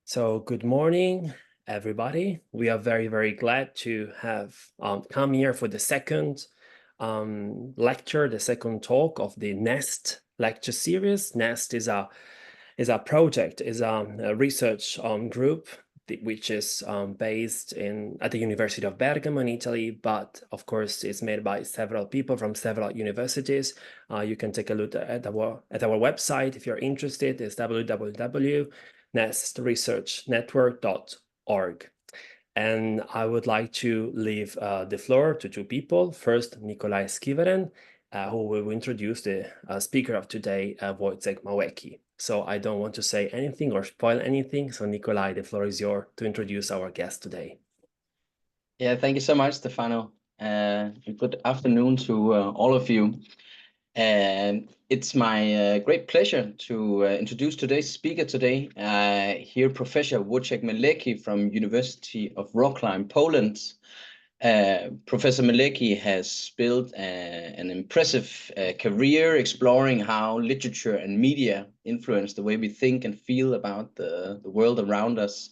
So good morning, everybody. We are very glad to have come here for the second lecture, the second talk of the N.E.S.T lecture series. N.E.S.T is a project, is a research group which is based at the University of Bergamo in Italy, but of course it's made by several people from several universities. You can take a look at our website if you're interested. It's www.nestresearchnetwork.org. And I would like to leave the floor to two people. First, Nicolai SKIVEREN, who will introduce the speaker of today, Wojciech MAŁECKI. So I don't want to say anything or spoil anything. So Nicolai, the floor is yours to introduce our guest today. Yeah, thank you so much, Stefano. Good afternoon to all of you. It's my great pleasure to introduce today's speaker today, here Professor Wojciech MAŁECKI from University of Wroclaw in Poland. Professor MAŁECKI has built an impressive career exploring how literature and media influence the way we think and feel about the world around us,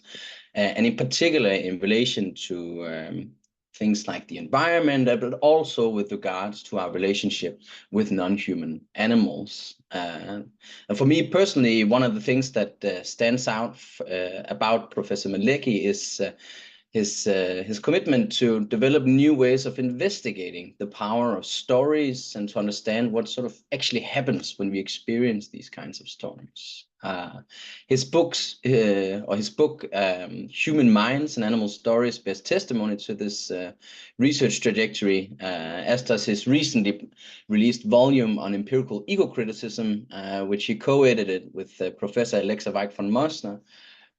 and in particular in relation to things like the environment, but also with regards to our relationship with non-human animals. And for me personally, one of the things that stands out about Professor MAޅECKI is his commitment to develop new ways of investigating the power of stories and to understand what sort of actually happens when we experience these kinds of stories. His book, Human Minds and Animal Stories, bears testimony to this research trajectory, as does his recently released volume on empirical ego-criticism, which he co-edited with Professor Alexa Weik von Mosner,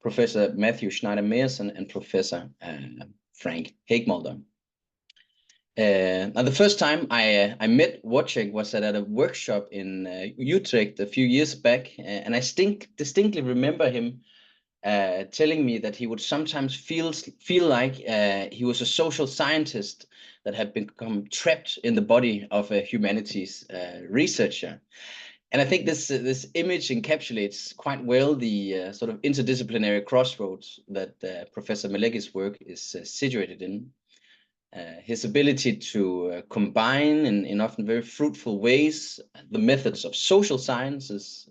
Professor Matthew Schneider-Meyerson, and Professor Frank Hegmulder. Now, the first time I met Wojciech was at a workshop in Utrecht a few years back, and I distinctly remember him telling me that he would sometimes feel like he was a social scientist that had become trapped in the body of a humanities researcher. And I think this image encapsulates quite well the sort of interdisciplinary crossroads that Professor MAޅECKI's work is situated in. His ability to combine in often very fruitful ways the methods of social sciences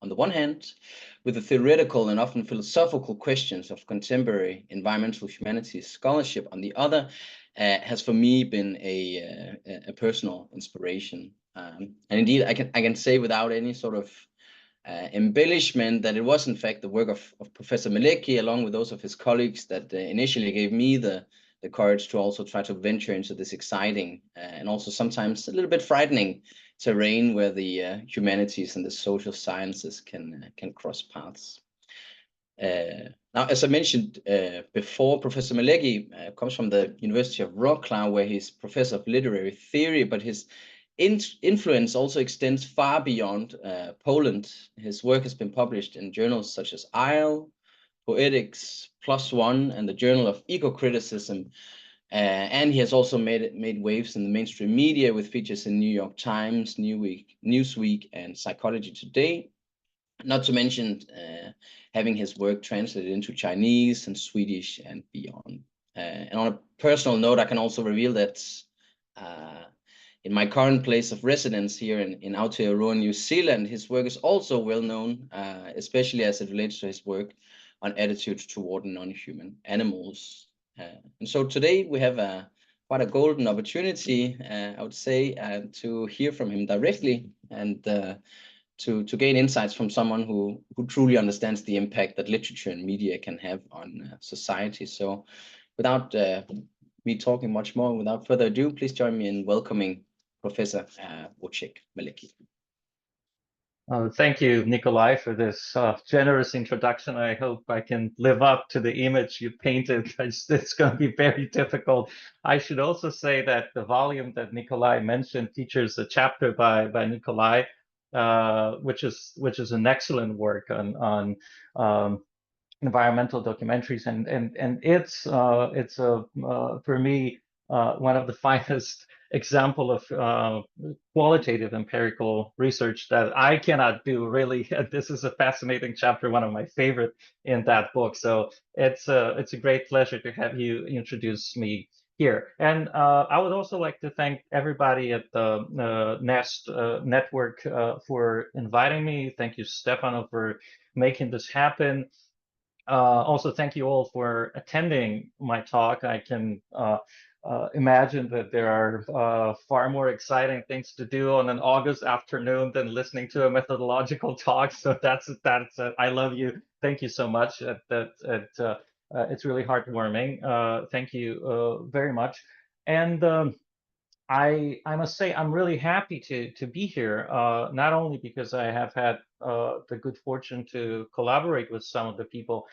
on the one hand, with the theoretical and often philosophical questions of contemporary environmental humanities scholarship on the other, has for me been a personal inspiration. And indeed, I can say without any sort of embellishment that it was in fact the work of Professor MAĽECKI, along with those of his colleagues, that initially gave me the courage to also try to venture into this exciting and also sometimes a little bit frightening terrain where the humanities and the social sciences can cross paths. Now, as I mentioned before, Professor MAĽECKI comes from the University of Wroclaw, where he's professor of literary theory, but his influence also extends far beyond Poland. His work has been published in journals such as ISLE, Poetics, PLOS ONE, and the Journal of Eco-Criticism. And he has also made waves in the mainstream media with features in New York Times, Newsweek, and Psychology Today. Not to mention having his work translated into Chinese and Swedish and beyond. And on a personal note, I can also reveal that in my current place of residence here in Aotearoa, New Zealand, his work is also well known, especially as it relates to his work on attitudes toward non-human animals. And so today we have quite a golden opportunity, I would say, to hear from him directly and to gain insights from someone who truly understands the impact that literature and media can have on society. So without me talking much more, without further ado, please join me in welcoming Professor Wojciech MAĽECKI. Thank you, Nicolai, for this generous introduction. I hope I can live up to the image you painted. It's going to be very difficult. I should also say that the volume that Nicolai mentioned features a chapter by Nicolai, which is an excellent work on environmental documentaries, and it's for me one of the finest example of qualitative empirical research that I cannot do, really. This is a fascinating chapter, one of my favorite in that book. So it's a great pleasure to have you introduce me here. And I would also like to thank everybody at the N.E.S.T network for inviting me. Thank you, Stefano, for making this happen. Also, thank you all for attending my talk. I can imagine that there are far more exciting things to do on an August afternoon than listening to a methodological talk. So that's I love you. Thank you so much. It's really heartwarming. Thank you very much. And I must say I'm really happy to be here. Not only because I have had the good fortune to collaborate with some of the people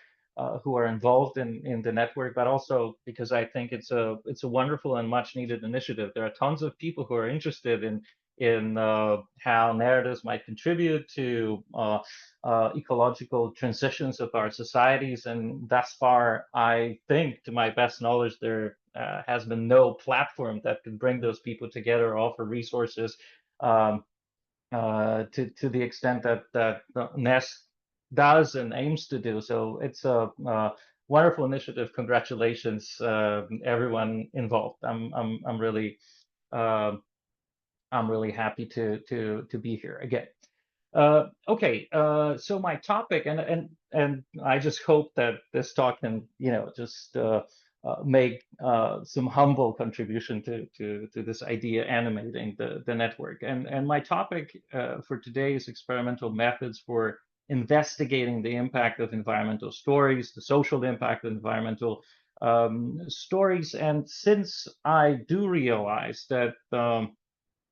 who are involved in the network, but also because I think it's a wonderful and much needed initiative. There are tons of people who are interested in how narratives might contribute to ecological transitions of our societies, and thus far, I think, to my best knowledge, there has been no platform that could bring those people together or offer resources to the extent that N.E.S.T does and aims to do. So it's a wonderful initiative. Congratulations, everyone involved. I'm really happy to be here again. Okay, so my topic, and I just hope that this talk can, just make some humble contribution to this idea animating the network. And my topic for today is experimental methods for investigating the impact of environmental stories, the social impact of environmental stories. And since I do realize that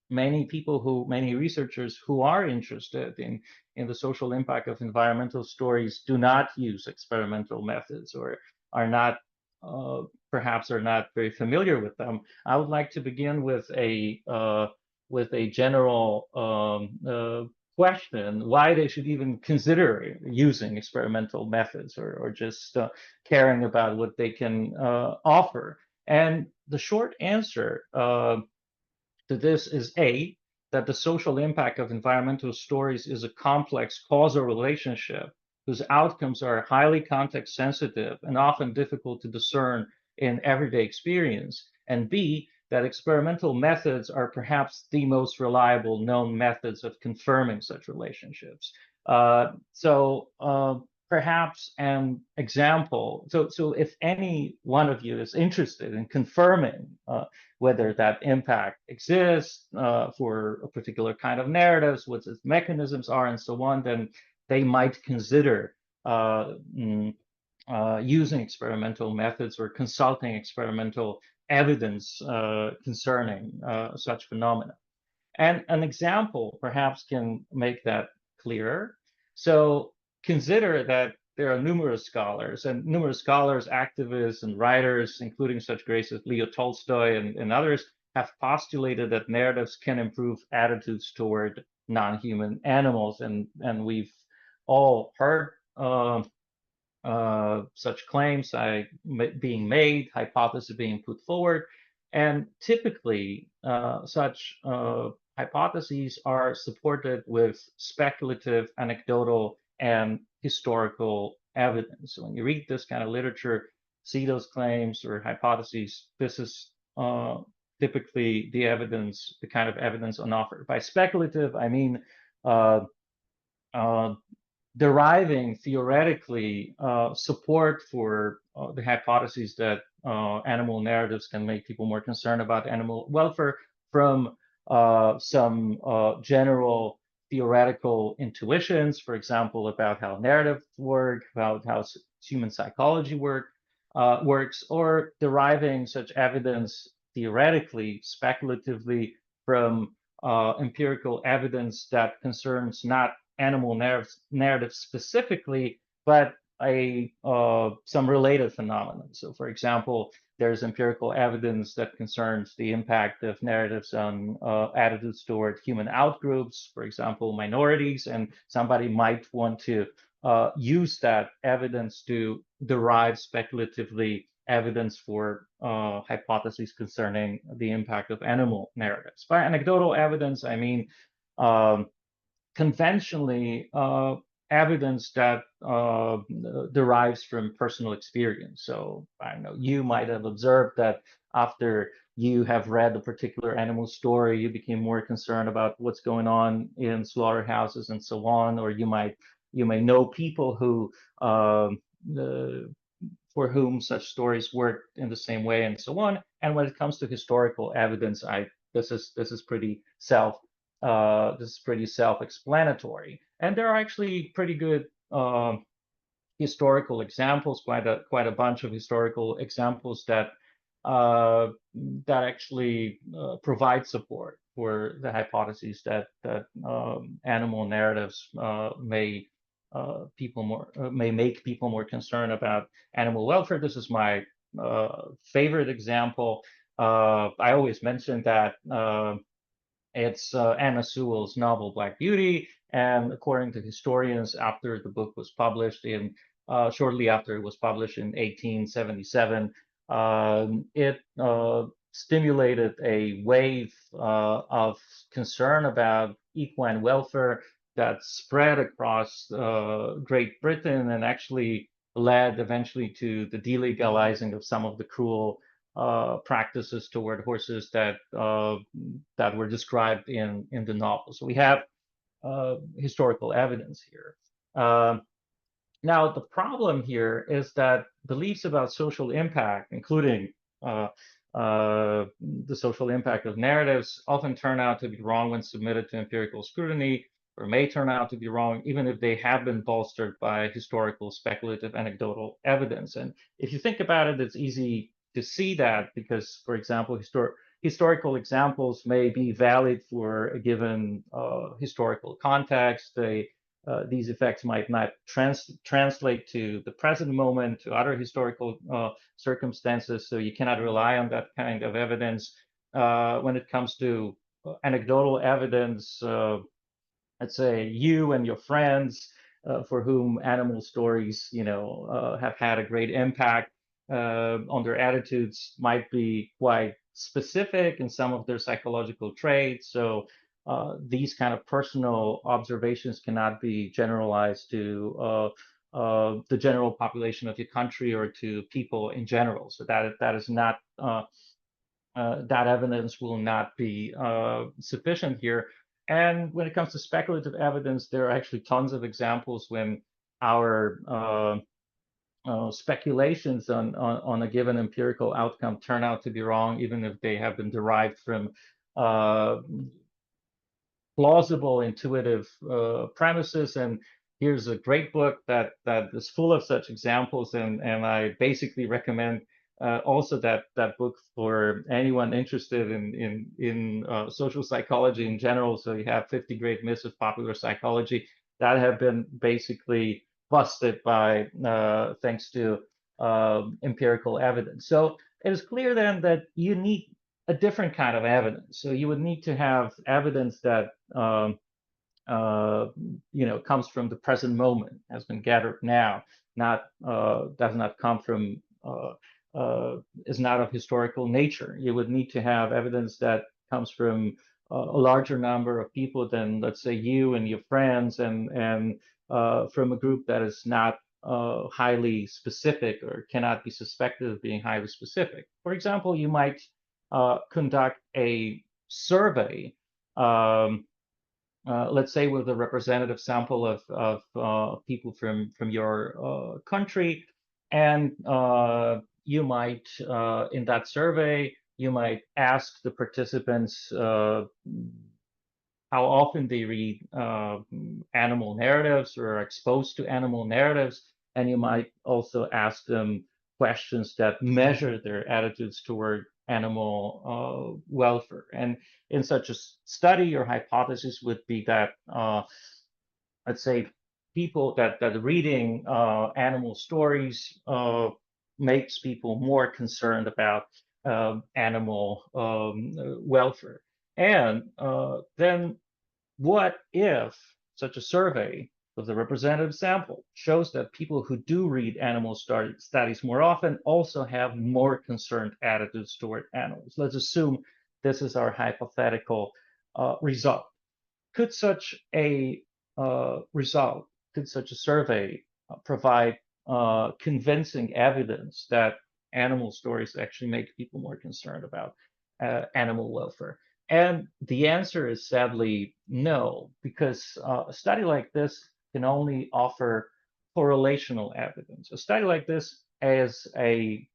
many researchers who are interested in the social impact of environmental stories do not use experimental methods, or are not perhaps are not very familiar with them. I would like to begin with a general question: why they should even consider using experimental methods, or just caring about what they can offer. And the short answer to this is that the social impact of environmental stories is a complex causal relationship whose outcomes are highly context sensitive and often difficult to discern in everyday experience. And B, that experimental methods are perhaps the most reliable known methods of confirming such relationships. Perhaps an example. So if any one of you is interested in confirming whether that impact exists for a particular kind of narratives, what its mechanisms are, and so on, then they might consider using experimental methods or consulting experimental evidence concerning such phenomena. And an example perhaps can make that clearer. So consider that there are numerous scholars, activists, and writers, including such greats as Leo Tolstoy and others, have postulated that narratives can improve attitudes toward non-human animals. And we've all heard such claims being made, hypotheses being put forward. And typically, such hypotheses are supported with speculative, anecdotal, and historical evidence. So when you read this kind of literature, see those claims or hypotheses, this is typically the evidence, the kind of evidence on offer. By speculative, I mean deriving theoretically support for the hypotheses that animal narratives can make people more concerned about animal welfare from some general theoretical intuitions, for example, about how narratives work, about how human psychology works, or deriving such evidence theoretically, speculatively, from empirical evidence that concerns not animal narratives specifically, but some related phenomenon. So, for example, there's empirical evidence that concerns the impact of narratives on attitudes toward human outgroups, for example, minorities, and somebody might want to use that evidence to derive speculatively evidence for hypotheses concerning the impact of animal narratives. By anecdotal evidence, I mean conventionally evidence that derives from personal experience. So I don't know, you might have observed that after you have read a particular animal story, you became more concerned about what's going on in slaughterhouses and so on, or you may know people who for whom such stories work in the same way and so on. And when it comes to historical evidence, this is pretty self-explanatory. And there are actually pretty good historical examples, quite a bunch of historical examples that actually provide support for the hypotheses that animal narratives may make people more concerned about animal welfare. This is my favorite example. I always mention that it's Anna Sewell's novel Black Beauty, and according to historians, after the book was published shortly after it was published in 1877, it stimulated a wave of concern about equine welfare that spread across Great Britain and actually led eventually to the delegalizing of some of the cruel practices toward horses that were described in the novel. So we have historical evidence here. Now, the problem here is that beliefs about social impact, including the social impact of narratives, often turn out to be wrong when submitted to empirical scrutiny, or may turn out to be wrong even if they have been bolstered by historical, speculative, anecdotal evidence. And if you think about it, it's easy to see that because, for example, historical examples may be valid for a given historical context. These effects might not translate to the present moment, to other historical circumstances, so you cannot rely on that kind of evidence. When it comes to anecdotal evidence, let's say you and your friends for whom animal stories, have had a great impact on their attitudes might be quite specific in some of their psychological traits. So these kind of personal observations cannot be generalized to the general population of your country or to people in general. So that is not that evidence will not be sufficient here. And when it comes to speculative evidence, there are actually tons of examples when our speculations on a given empirical outcome turn out to be wrong, even if they have been derived from plausible, intuitive premises. And here's a great book that is full of such examples, and I basically recommend also that book for anyone interested in social psychology in general. So you have 50 Great Myths of Popular Psychology that have been basically busted by thanks to empirical evidence. So it is clear then that you need a different kind of evidence. So you would need to have evidence that comes from the present moment, has been gathered now, does not come from is not of historical nature. You would need to have evidence that comes from a larger number of people than, let's say, you and your friends, and from a group that is not highly specific or cannot be suspected of being highly specific. For example, you might conduct a survey, let's say with a representative sample of people from your country, and you might, in that survey, you might ask the participants how often they read animal narratives or are exposed to animal narratives, and you might also ask them questions that measure their attitudes toward animal welfare. And in such a study, your hypothesis would be that, let's say, people that reading animal stories makes people more concerned about animal welfare. And then what if such a survey of the representative sample shows that people who do read animal studies more often also have more concerned attitudes toward animals. Let's assume this is our hypothetical result. Could such a result, could such a survey provide convincing evidence that animal stories actually make people more concerned about animal welfare? And the answer is sadly no, because a study like this can only offer correlational evidence. A study like this as a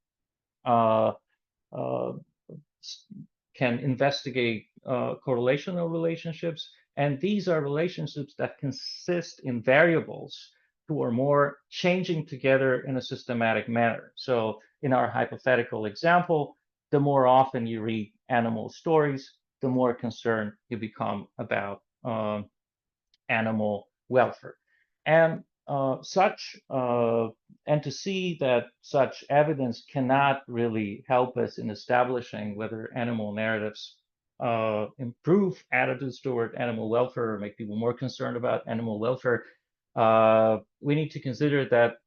can investigate correlational relationships, and these are relationships that consist in variables who are more changing together in a systematic manner. So in our hypothetical example, the more often you read animal stories, the more concerned you become about animal welfare. And to see that such evidence cannot really help us in establishing whether animal narratives improve attitudes toward animal welfare or make people more concerned about animal welfare, we need to consider that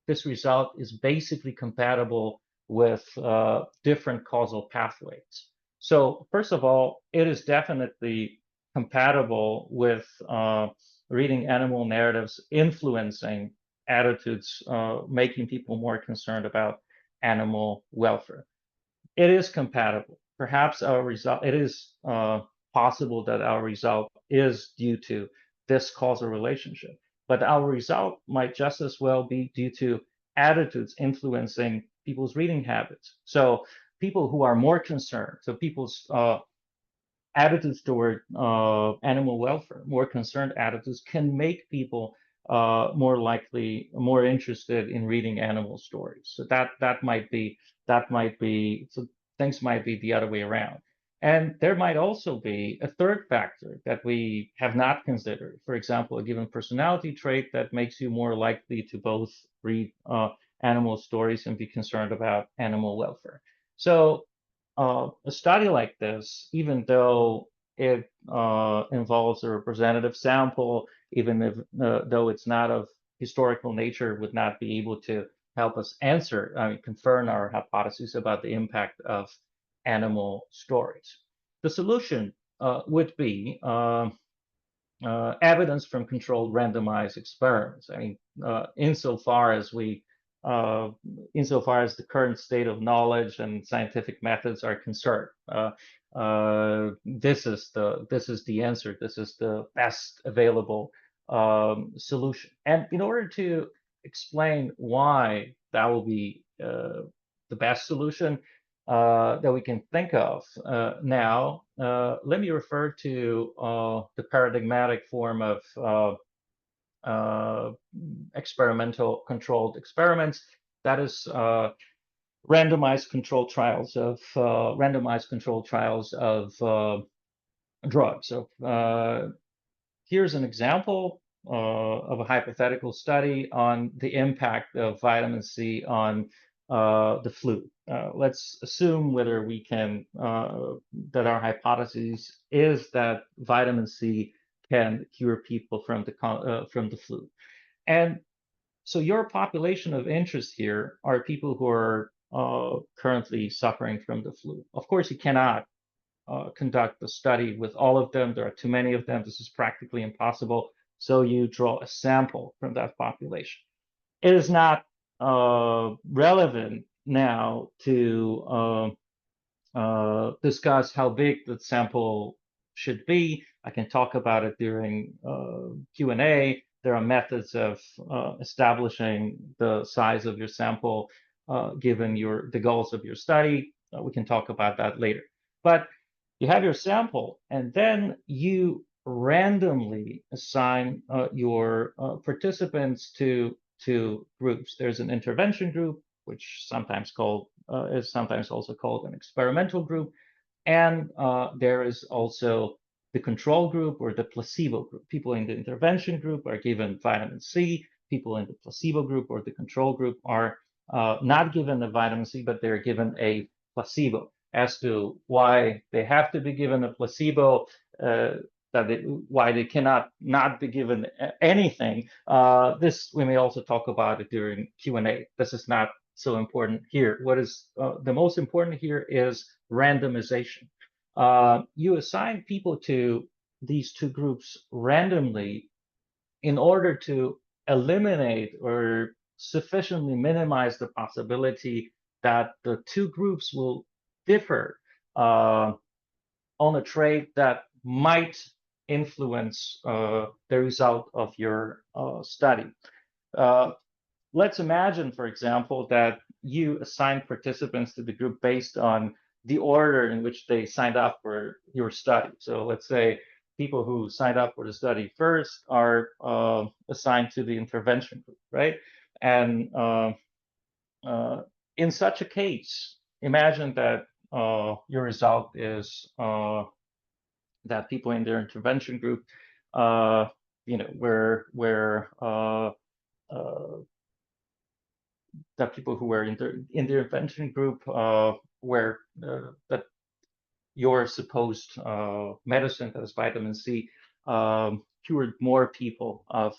this result is basically compatible with different causal pathways. So first of all, it is definitely compatible with reading animal narratives influencing attitudes, making people more concerned about animal welfare. It is compatible. Perhaps our result, it is possible that our result is due to this causal relationship, but our result might just as well be due to attitudes influencing people's reading habits. So people who are more concerned, so people's attitudes toward animal welfare, more concerned attitudes, can make people more likely, more interested in reading animal stories. So that might be, so things might be the other way around. And there might also be a third factor that we have not considered. For example, a given personality trait that makes you more likely to both read animal stories and be concerned about animal welfare. So a study like this, even though it involves a representative sample, even if though it's not of historical nature, would not be able to help us confirm our hypotheses about the impact of animal stories. The solution would be evidence from controlled randomized experiments. I mean, insofar as the current state of knowledge and scientific methods are concerned, this is the answer. This is the best available solution. And in order to explain why that will be the best solution that we can think of now, let me refer to the paradigmatic form of experimental controlled experiments. That is randomized controlled trials of drugs. So here's an example of a hypothetical study on the impact of vitamin C on the flu. Let's assume whether we can that our hypothesis is that vitamin C can cure people from the flu. And so your population of interest here are people who are currently suffering from the flu. Of course, you cannot conduct a study with all of them. There are too many of them. This is practically impossible. So you draw a sample from that population. It is not relevant now to discuss how big the sample should be. I can talk about it during Q&A. There are methods of establishing the size of your sample given the goals of your study. We can talk about that later. But you have your sample, and then you randomly assign your participants to two groups. There's an intervention group, which sometimes is sometimes also called an experimental group, and there is also the control group or the placebo group. People in the intervention group are given vitamin C. People in the placebo group or the control group are not given a vitamin C, but they're given a placebo. As to why they have to be given a placebo, that why they cannot not be given anything. This we may also talk about it during Q&A. This is not so important here. What is the most important here is randomization. You assign people to these two groups randomly in order to eliminate or sufficiently minimize the possibility that the two groups will differ on a trait that might influence the result of your study. Let's imagine, for example, that you assign participants to the group based on the order in which they signed up for your study. So let's say people who signed up for the study first are assigned to the intervention group, right? And in such a case, imagine that your result is that people in their intervention group, that people who were in the intervention group where that your supposed medicine, that is vitamin C, cured more people of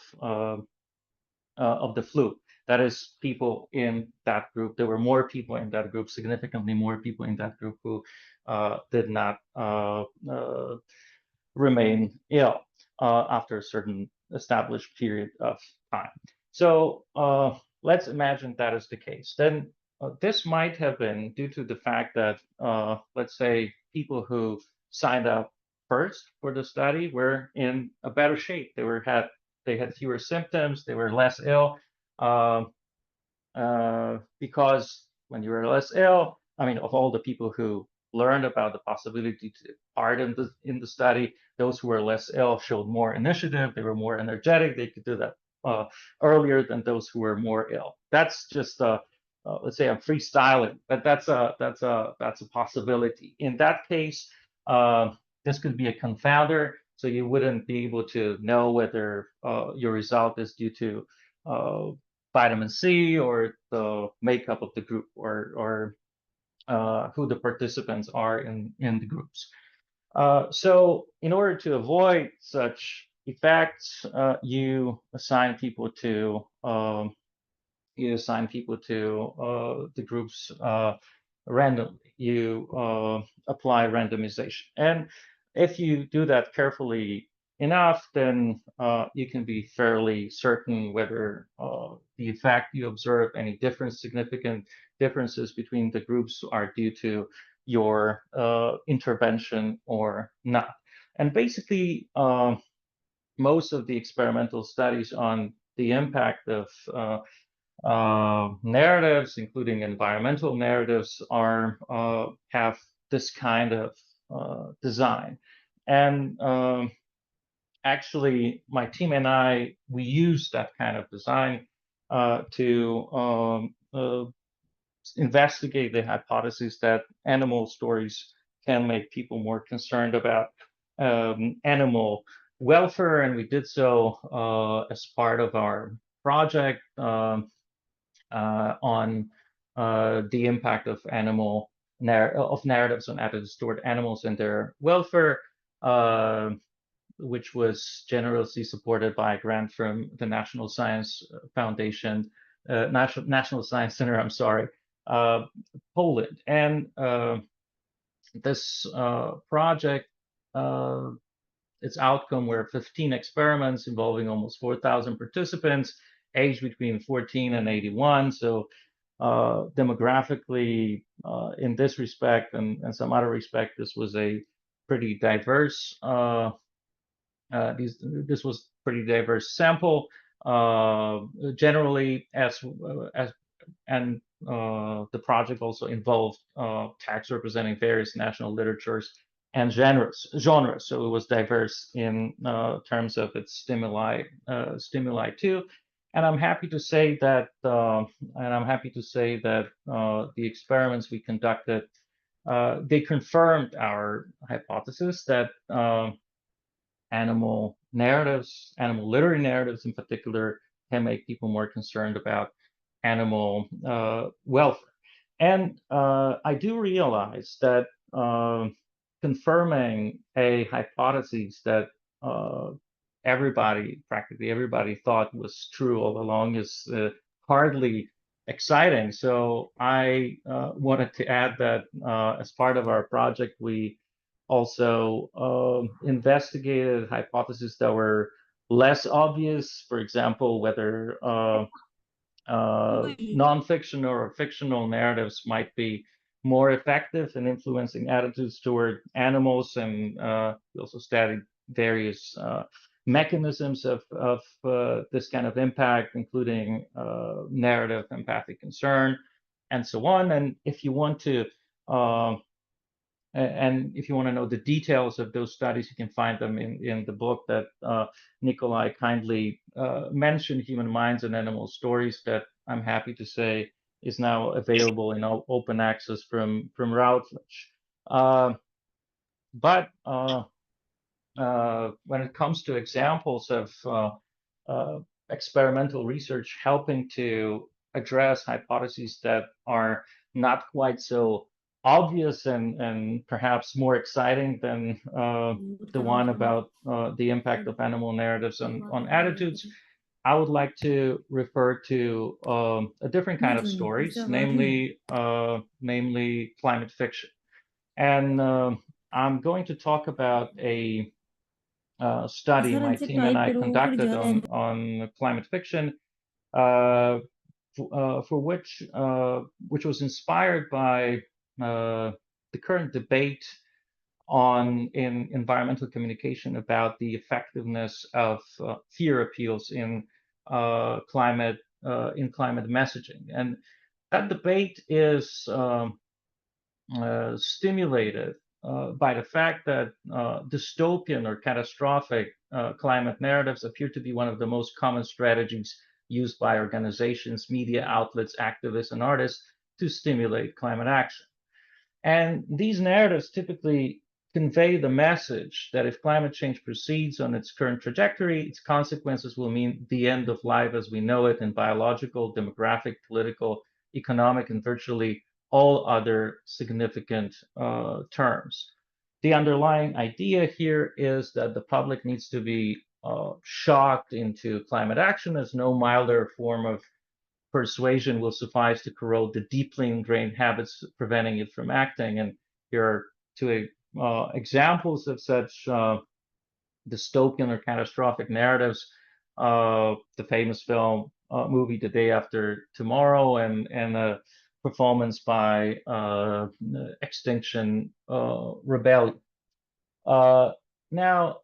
the flu. That is, people in that group. There were more people in that group, significantly more people in that group who did not remain ill after a certain established period of time. So let's imagine that is the case. Then this might have been due to the fact that, let's say, people who signed up first for the study were in a better shape. They had fewer symptoms. They were less ill because when you were less ill, I mean, of all the people who learned about the possibility to part in the study, those who were less ill showed more initiative. They were more energetic. They could do that earlier than those who were more ill. That's just let's say I'm freestyling, but that's a possibility. In that case, this could be a confounder, so you wouldn't be able to know whether your result is due to vitamin C or the makeup of the group or who the participants are in the groups. So in order to avoid such effects, you assign people to the groups randomly. You apply randomization, and if you do that carefully enough, then you can be fairly certain whether the effect you observe, any significant differences between the groups, are due to your intervention or not. And basically, most of the experimental studies on the impact of narratives, including environmental narratives, have this kind of design. And actually, my team and we use that kind of design to investigate the hypothesis that animal stories can make people more concerned about animal welfare, and we did so as part of our project on the impact of narratives on attitude-toward animals and their welfare, which was generously supported by a grant from the National Science Foundation, National Science Center, I'm sorry, Poland. And this project, its outcome were 15 experiments involving almost 4,000 participants, aged between 14 and 81. So demographically, in this respect and some other respect, this was a pretty diverse this was pretty diverse sample. Generally, and the project also involved texts representing various national literatures and genres. So it was diverse in terms of its stimuli too. And I'm happy to say that the experiments we conducted, they confirmed our hypothesis that animal literary narratives in particular, can make people more concerned about animal welfare. And I do realize that confirming a hypothesis that practically everybody thought was true all along is hardly exciting. So I wanted to add that as part of our project, we also investigated hypotheses that were less obvious. For example, whether non-fictional or fictional narratives might be more effective in influencing attitudes toward animals, and we also studied various mechanisms of this kind of impact, including narrative, empathic concern, and so on. And if you want to know the details of those studies, you can find them in the book that Nicolai kindly mentioned, Human Minds and Animal Stories, that I'm happy to say is now available in open access from Routledge. But when it comes to examples of experimental research helping to address hypotheses that are not quite so obvious and perhaps more exciting than the one about the impact of animal narratives on attitudes, I would like to refer to a different kind of stories, namely climate fiction. And I'm going to talk about a study my team and I conducted on climate fiction, for which was inspired by the current debate in environmental communication about the effectiveness of fear appeals in climate messaging. And that debate is stimulated by the fact that dystopian or catastrophic climate narratives appear to be one of the most common strategies used by organizations, media outlets, activists, and artists to stimulate climate action. And these narratives typically convey the message that if climate change proceeds on its current trajectory, its consequences will mean the end of life as we know it in biological, demographic, political, economic, and virtually all other significant terms. The underlying idea here is that the public needs to be shocked into climate action, as no milder form of persuasion will suffice to corrode the deeply ingrained habits preventing it from acting. And here are two examples of such dystopian or catastrophic narratives: the famous movie The Day After Tomorrow, and a performance by Extinction Rebellion. Now,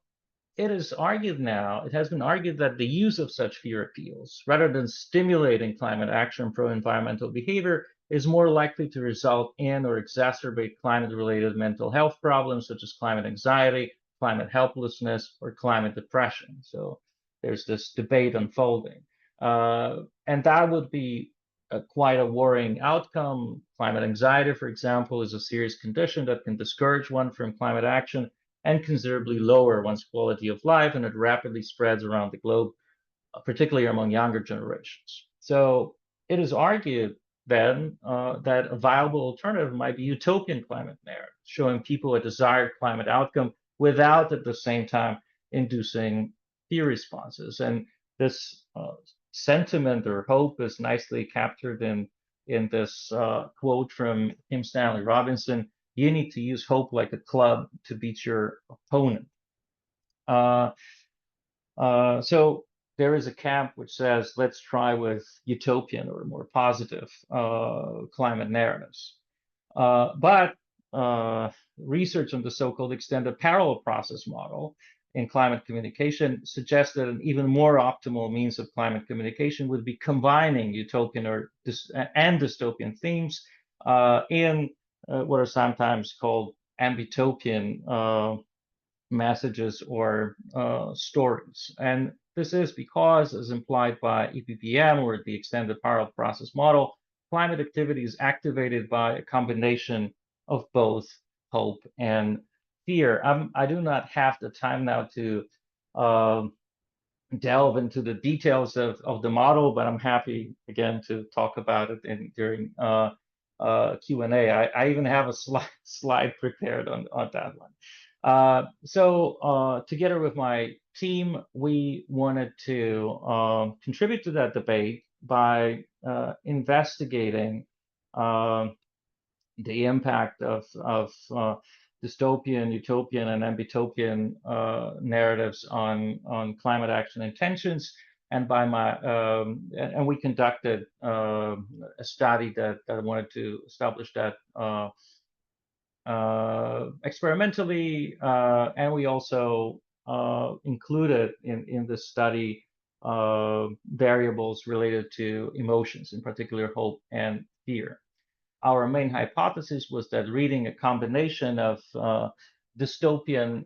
it has been argued that the use of such fear appeals, rather than stimulating climate action, pro-environmental behavior, is more likely to result in or exacerbate climate-related mental health problems such as climate anxiety, climate helplessness, or climate depression. So there's this debate unfolding. And that would be quite a worrying outcome. Climate anxiety, for example, is a serious condition that can discourage one from climate action and considerably lower one's quality of life, and it rapidly spreads around the globe, particularly among younger generations. So it is argued then that a viable alternative might be utopian climate narrative, showing people a desired climate outcome without at the same time inducing fear responses. And this sentiment or hope is nicely captured in this quote from Kim Stanley Robinson: "You need to use hope like a club to beat your opponent." So there is a camp which says, let's try with utopian or more positive climate narratives. But research on the so-called extended parallel process model in climate communication suggests that an even more optimal means of climate communication would be combining utopian and dystopian themes in what are sometimes called ambitopian messages or stories. And this is because, as implied by EPPM, or the extended parallel process model, climate activity is activated by a combination of both hope and fear. I do not have the time now to delve into the details of the model, but I'm happy again to talk about it during Q&A. I even have a slide prepared on that one. Together with my team, we wanted to contribute to that debate by investigating the impact of dystopian, utopian, and ambytopian narratives on climate action intentions. And and we conducted a study that I wanted to establish that experimentally, and we also included in this study variables related to emotions, in particular hope and fear. Our main hypothesis was that reading a combination of dystopian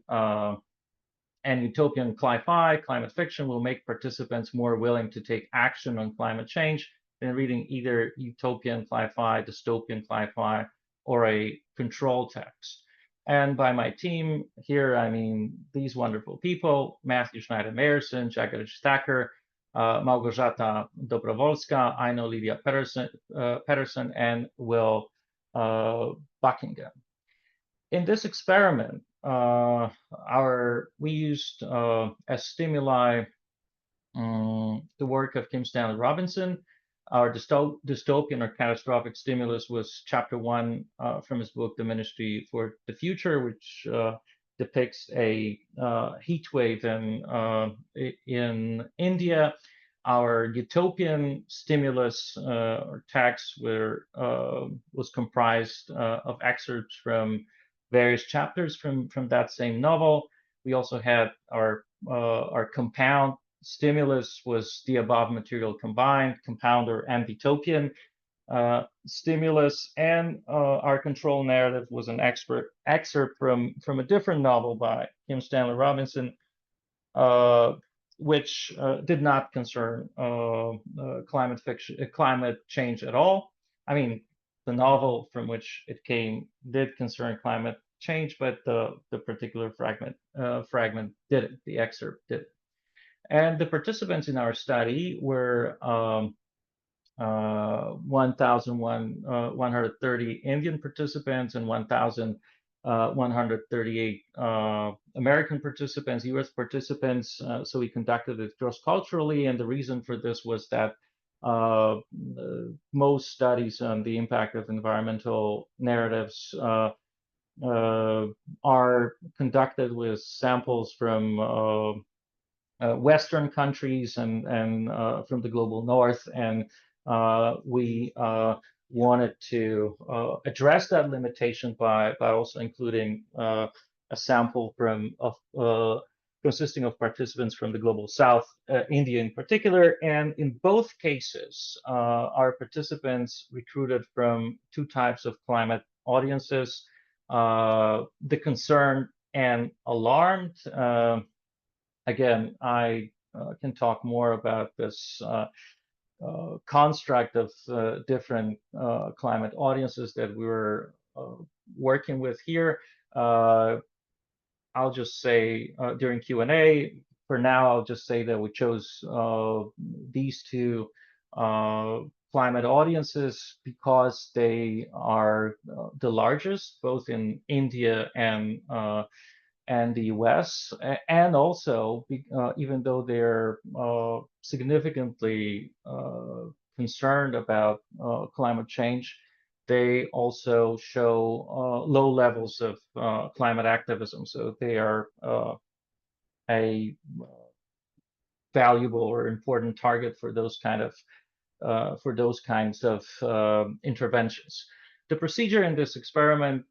and utopian sci-fi, climate fiction, will make participants more willing to take action on climate change than reading either utopian sci-fi, dystopian sci-fi, or a control text. And by my team here, I mean these wonderful people: Matthew Schneider-Meyerson, Jagadish Thacker, Małgorzata Dobrowolska, I know Lydia Pedersen, and Will Buckingham. In this experiment, we used as stimuli the work of Kim Stanley Robinson. Our dystopian or catastrophic stimulus was chapter 1 from his book, The Ministry for the Future, which depicts a heat wave in India. Our utopian stimulus or text was comprised of excerpts from various chapters from that same novel. We also had our compound stimulus was the above material combined, compound or ambytopian stimulus, and our control narrative was an excerpt from a different novel by Kim Stanley Robinson, which did not concern climate change at all. I mean, the novel from which it came did concern climate change, but the particular fragment didn't. The excerpt did. And the participants in our study were 1,130 Indian participants and 1,138 American participants, US participants. So we conducted it cross-culturally, and the reason for this was that most studies on the impact of environmental narratives are conducted with samples from Western countries and from the global North, and we wanted to address that limitation by also including a sample consisting of participants from the global South, India in particular. And in both cases, our participants recruited from two types of climate audiences: the concerned and alarmed. Again, I can talk more about this construct of different climate audiences that we were working with here. I'll just say during Q&A, for now, I'll just say that we chose these two climate audiences because they are the largest, both in India and the US, and also even though they're significantly concerned about climate change, they also show low levels of climate activism. So they are a valuable or important target for those kinds of interventions. The procedure in this experiment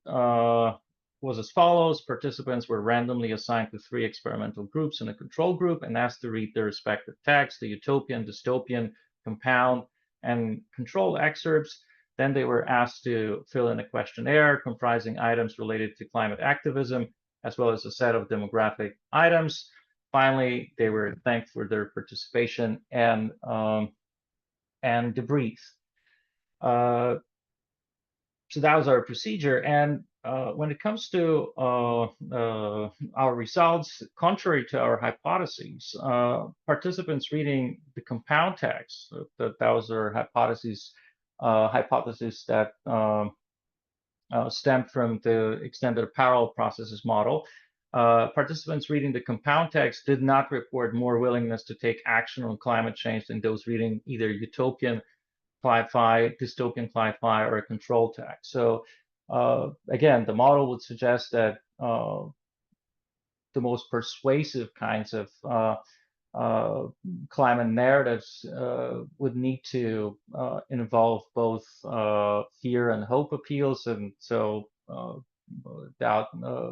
was as follows. Participants were randomly assigned to 3 experimental groups and a control group and asked to read their respective texts, the utopian, dystopian, compound, and control excerpts. Then they were asked to fill in a questionnaire comprising items related to climate activism, as well as a set of demographic items. Finally, they were thanked for their participation and debriefed. So that was our procedure. And when it comes to our results, contrary to our hypotheses, participants reading the compound text, that was our hypothesis that stemmed from the extended parallel processes model, Participants reading the compound text did not report more willingness to take action on climate change than those reading either utopian sci-fi, dystopian sci-fi, or a control text. So again, the model would suggest that the most persuasive kinds of climate narratives would need to involve both fear and hope appeals, and so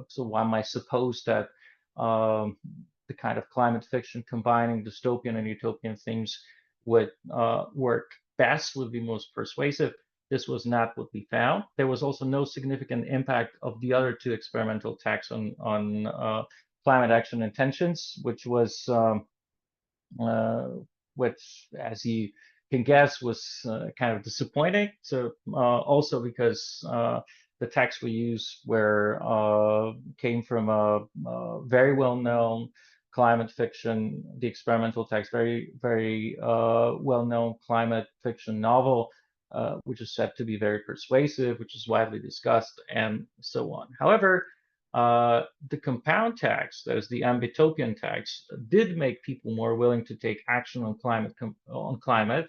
so one might suppose that the kind of climate fiction combining dystopian and utopian themes would work best, would be most persuasive. This was not what we found. There was also no significant impact of the other two experimental texts on climate action intentions, which was which, as you can guess, was kind of disappointing. So also because the texts we used came from a very well-known climate fiction, the experimental text, very well-known climate fiction novel, which is said to be very persuasive, which is widely discussed, and so on. However, the compound text, that is the ambitopian text, did make people more willing to take action on climate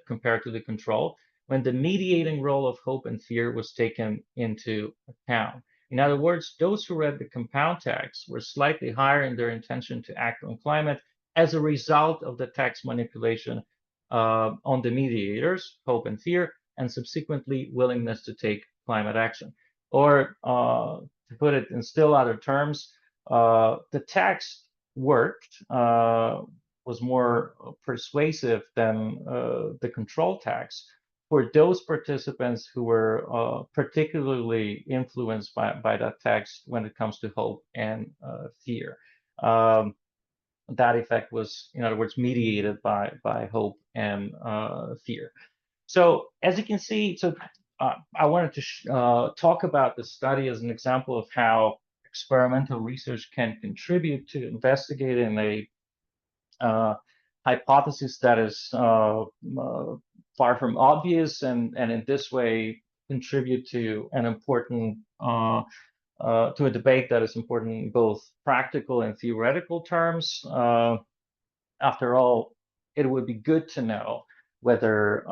compared to the control, when the mediating role of hope and fear was taken into account. In other words, those who read the compound text were slightly higher in their intention to act on climate as a result of the text manipulation on the mediators, hope and fear, and subsequently willingness to take climate action. Or to put it in still other terms, the text worked, was more persuasive than the control text for those participants who were particularly influenced by that text when it comes to hope and fear. That effect was, in other words, mediated by hope and fear. So as you can see, I wanted to talk about the study as an example of how experimental research can contribute to investigating a hypothesis that is far from obvious, and in this way contribute to an important to a debate that is important in both practical and theoretical terms. After all, it would be good to know whether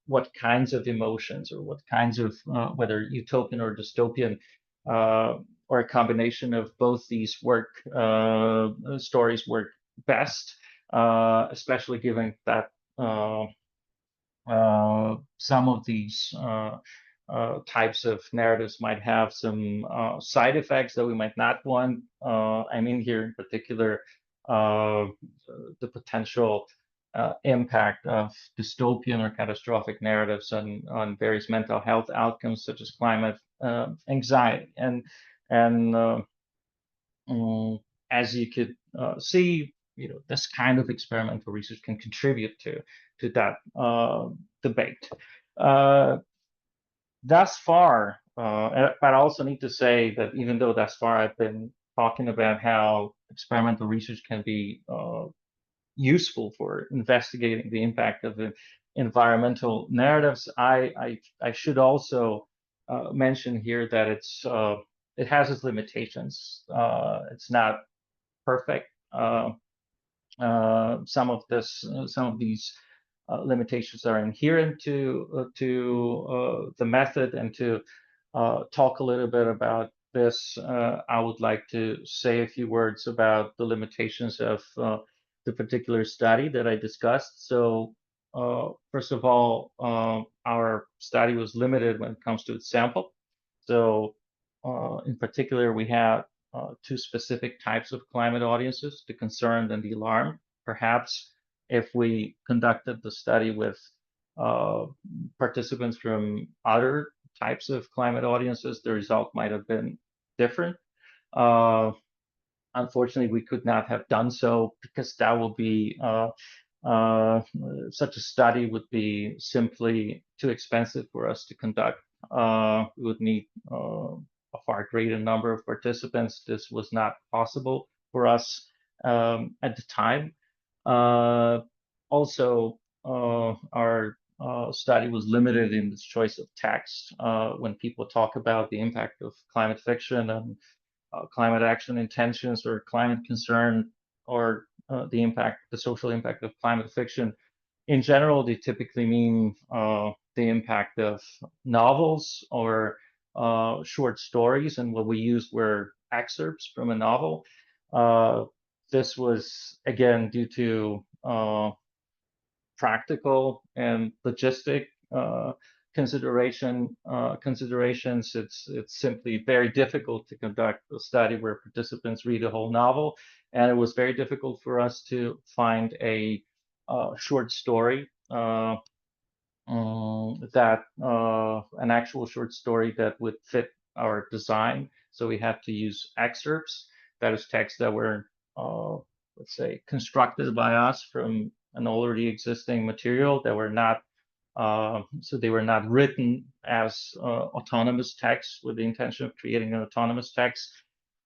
what kinds of emotions, or what kinds of whether utopian or dystopian, or a combination of both these stories work best, especially given that some of these types of narratives might have some side effects that we might not want. I mean here in particular the potential impact of dystopian or catastrophic narratives on various mental health outcomes, such as climate anxiety. And as you could see, this kind of experimental research can contribute to that debate. Thus far, but I also need to say that even though thus far I've been talking about how experimental research can be useful for investigating the impact of environmental narratives, I should also mention here that it has its limitations. It's not perfect. Some of these limitations are inherent to the method, and to talk a little bit about this, I would like to say a few words about the limitations of the particular study that I discussed. So first of all, our study was limited when it comes to its sample. So in particular, we had two specific types of climate audiences: the concerned and the alarmed. Perhaps if we conducted the study with participants from other types of climate audiences, the result might have been different. Unfortunately, we could not have done so, because that would be such a study would be simply too expensive for us to conduct. We would need a far greater number of participants. This was not possible for us at the time. Also, our study was limited in its choice of text. When people talk about the impact of climate fiction climate action intentions or climate concern or the social impact of climate fiction. In general, they typically mean the impact of novels or short stories, and what we used were excerpts from a novel. This was, again, due to practical and logistic considerations. It's simply very difficult to conduct a study where participants read a whole novel, and it was very difficult for us to find a short story an actual short story that would fit our design. So we had to use excerpts, that is text that were let's say constructed by us from an already existing material that were not so they were not written as autonomous text with the intention of creating an autonomous text.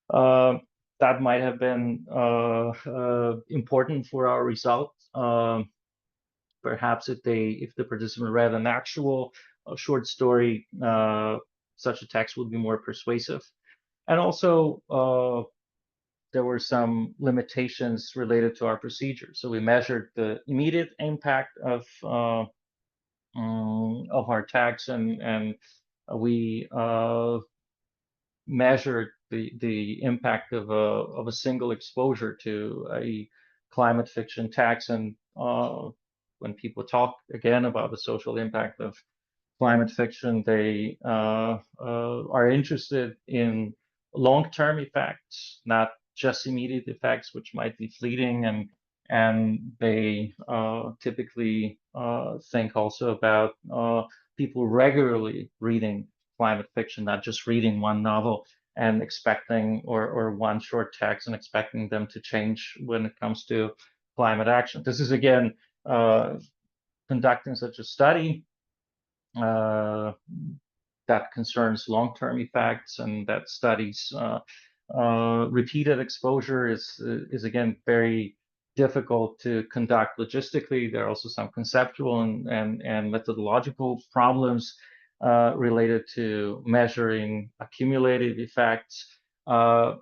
That might have been important for our result. Perhaps if the participant read an actual short story, such a text would be more persuasive. And also, there were some limitations related to our procedure. So we measured the immediate impact of our tags, and we measured the impact of a single exposure to a climate fiction text. And when people talk again about the social impact of climate fiction, they are interested in long-term effects, not just immediate effects, which might be fleeting. And they typically think also about people regularly reading climate fiction, not just reading one novel and expecting, or one short text and expecting them to change when it comes to climate action. This is, again, conducting such a study that concerns long-term effects, and that studies repeated exposure is again very difficult to conduct logistically. There are also some conceptual and methodological problems related to measuring accumulated effects. And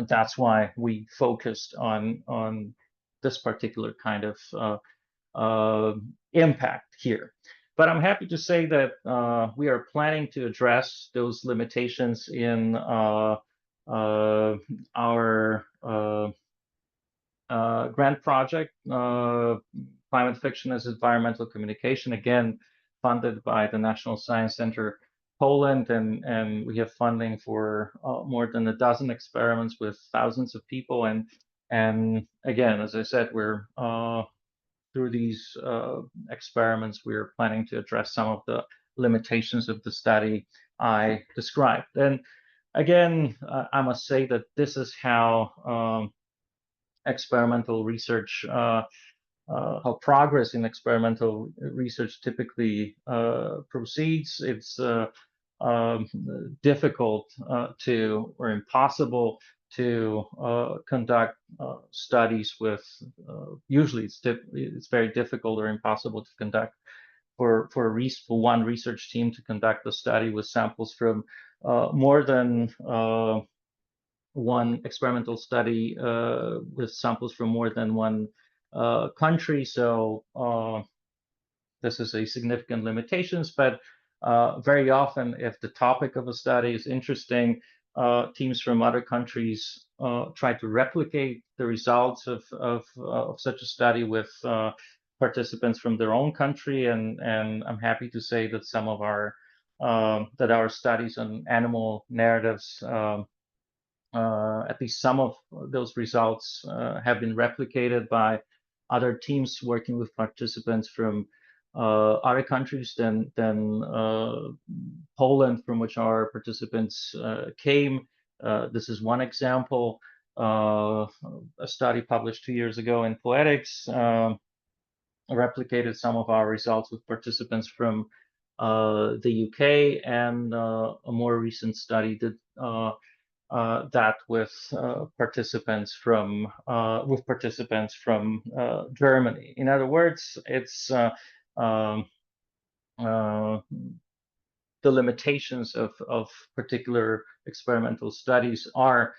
that's why we focused on this particular kind of impact here. But I'm happy to say that we are planning to address those limitations in our grant project, Climate Fiction as Environmental Communication, again, funded by the National Science Center Poland, and we have funding for more than a dozen experiments with thousands of people. And again, as I said, we're through these experiments, we're planning to address some of the limitations of the study I described. And again, I must say that this is how experimental research, how progress in experimental research typically proceeds. It's difficult to, or impossible to conduct studies with, usually it's very difficult or impossible to conduct for one research team to conduct a study with samples from more than one experimental study with samples from more than one country. So this is a significant limitations, but very often, if the topic of a study is interesting, teams from other countries try to replicate the results of such a study with participants from their own country. And I'm happy to say that some of our studies on animal narratives, at least some of those results have been replicated by other teams working with participants from other countries than Poland, from which our participants came. This is one example. A study published 2 years ago in Poetics replicated some of our results with participants from the UK, and a more recent study did that with participants from Germany. In other words, it's the limitations of particular experimental studies are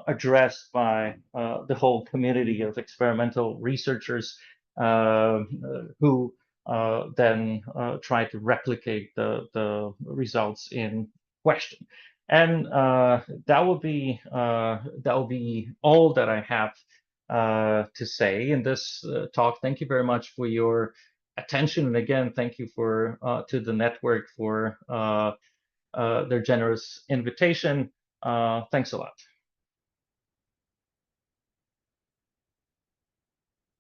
addressed by the whole community of experimental researchers who then try to replicate the results in question. And that will be all that I have to say in this talk. Thank you very much for your attention, and again, thank you for to the network for their generous invitation. Thanks a lot.